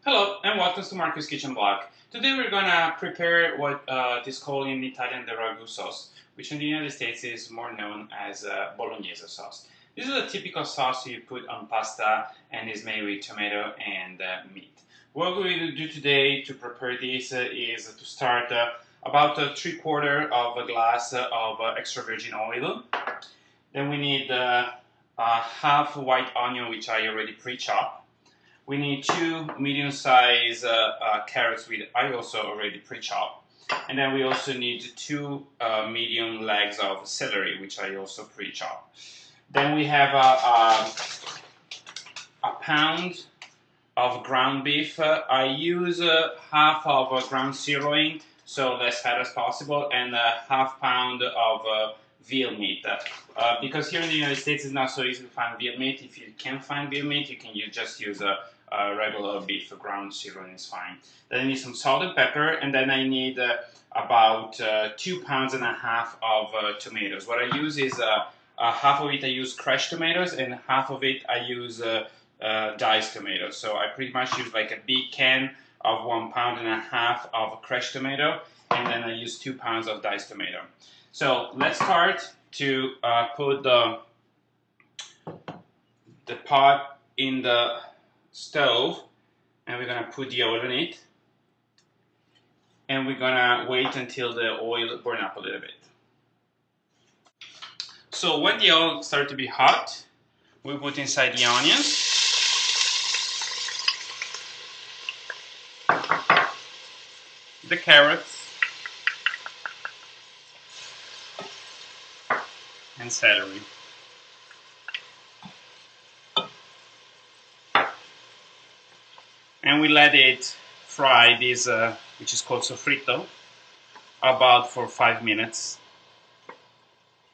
Hello and welcome to Marco's Kitchen Blog. Today we're gonna prepare what is called in Italian the ragu sauce, which in the United States is more known as Bolognese sauce. This is a typical sauce you put on pasta and is made with tomato and meat. What we're going to do today to prepare this is to start about 3/4 of a glass of extra virgin oil. Then we need half white onion, which I already pre-chopped. We need two medium-sized carrots, which I also already pre-chopped. And then we also need two medium legs of celery, which I also pre-chopped. Then we have a pound of ground beef. I use half of ground sirloin, so less fat as possible, and a half pound of veal meat. Because here in the United States it's not so easy to find veal meat. If you can't find veal meat, you can just use a regular beef. Ground sirloin is fine. Then I need some salt and pepper, and then I need about 2 pounds and a half of tomatoes. What I use is half of it I use crushed tomatoes, and half of it I use diced tomatoes. So I pretty much use like a big can of 1 pound and a half of crushed tomato, and then I use 2 pounds of diced tomato. So let's start to put the pot in the stove, and we're gonna put the oil in it, and we're gonna wait until the oil burn up a little bit. So when the oil starts to be hot, we put inside the onions, the carrots, and celery. And we let it fry this, which is called sofrito, about for 5 minutes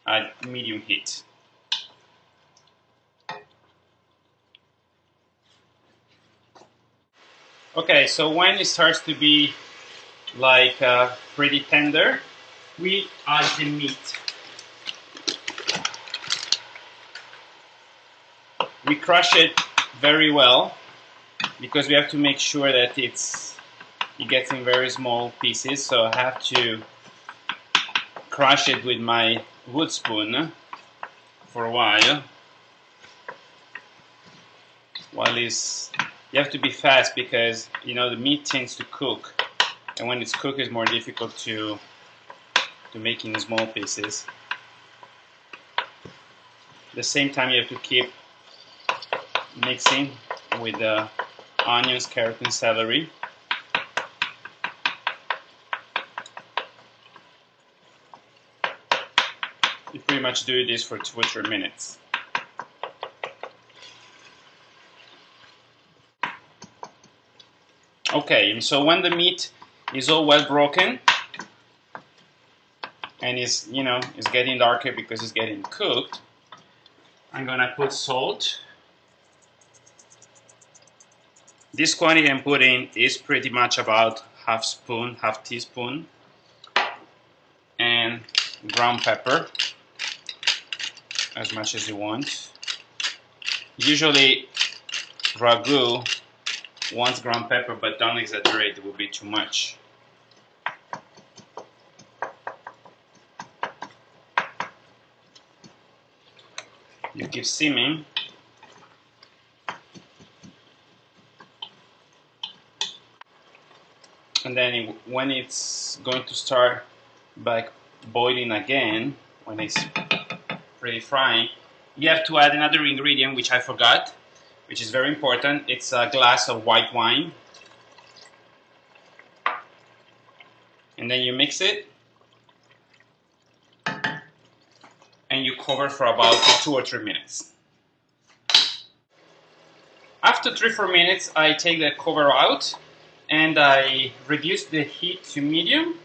at medium heat. Okay, so when it starts to be like pretty tender, we add the meat. We crush it very well because we have to make sure that it gets in very small pieces. So I have to crush it with my wood spoon for a while. You have to be fast because the meat tends to cook, and when it's cooked, it's more difficult to make in small pieces. At the same time, you have to keep mixing with the onions, carrot, and celery. You pretty much do this for 2 or 3 minutes. Okay, and so when the meat is all well broken and is getting darker because it's getting cooked, I'm gonna put salt. This quantity I'm putting is pretty much about half teaspoon, and ground pepper, as much as you want. Usually ragu wants ground pepper, but don't exaggerate, it will be too much. You keep simming. And then when it's going to start like boiling again, when it's pretty frying, you have to add another ingredient which I forgot, which is very important. It's a glass of white wine. And then you mix it, and you cover for about 2 or 3 minutes. After 3 or 4 minutes, I take the cover out and I reduce the heat to medium,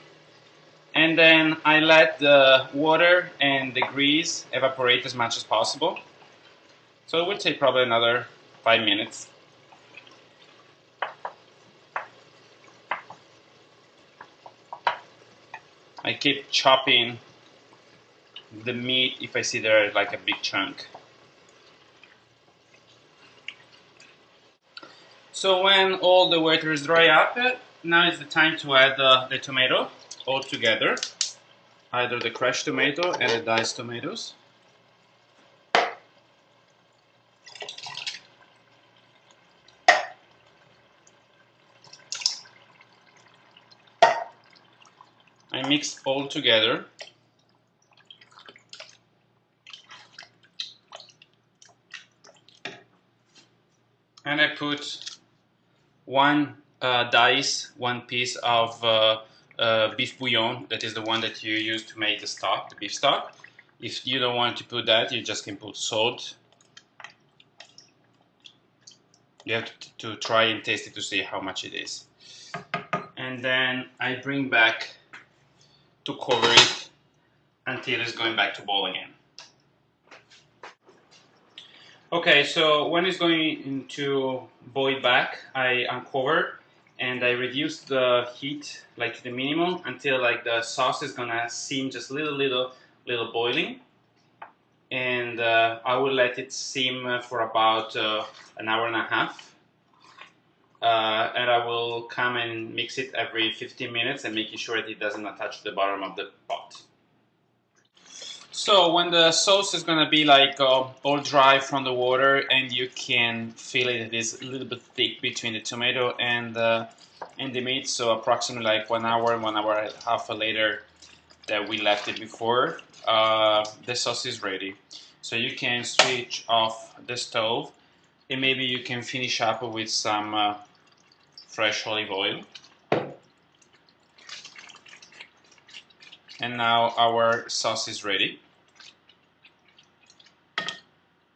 and then I let the water and the grease evaporate as much as possible. So it will take probably another 5 minutes. I keep chopping the meat if I see there like a big chunk. So when all the water is dry up, now is the time to add the tomato all together, either the crushed tomato and the diced tomatoes. I mix all together. And I put one piece of beef bouillon. That is the one that you use to make the stock, the beef stock. If you don't want to put that, you just can put salt. You have to try and taste it to see how much it is. And then I bring back to cover it until it's going back to boil again. Okay, so when it's going to boil back, I uncover and I reduce the heat like to the minimum until like the sauce is gonna seem just little boiling, and I will let it simmer for about an hour and a half, and I will come and mix it every 15 minutes and making sure that it doesn't touch the bottom of the pot. So when the sauce is gonna be like all dry from the water, and you can feel it is a little bit thick between the tomato and the meat. So approximately like 1 hour and a half later that we left it before, the sauce is ready. So you can switch off the stove, and maybe you can finish up with some fresh olive oil. And now our sauce is ready.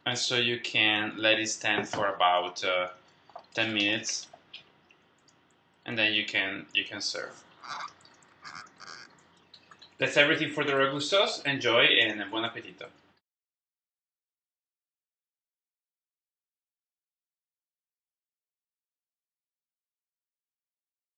And so you can let it stand for about 10 minutes, and then you can serve. That's everything for the ragu sauce. Enjoy and buon appetito!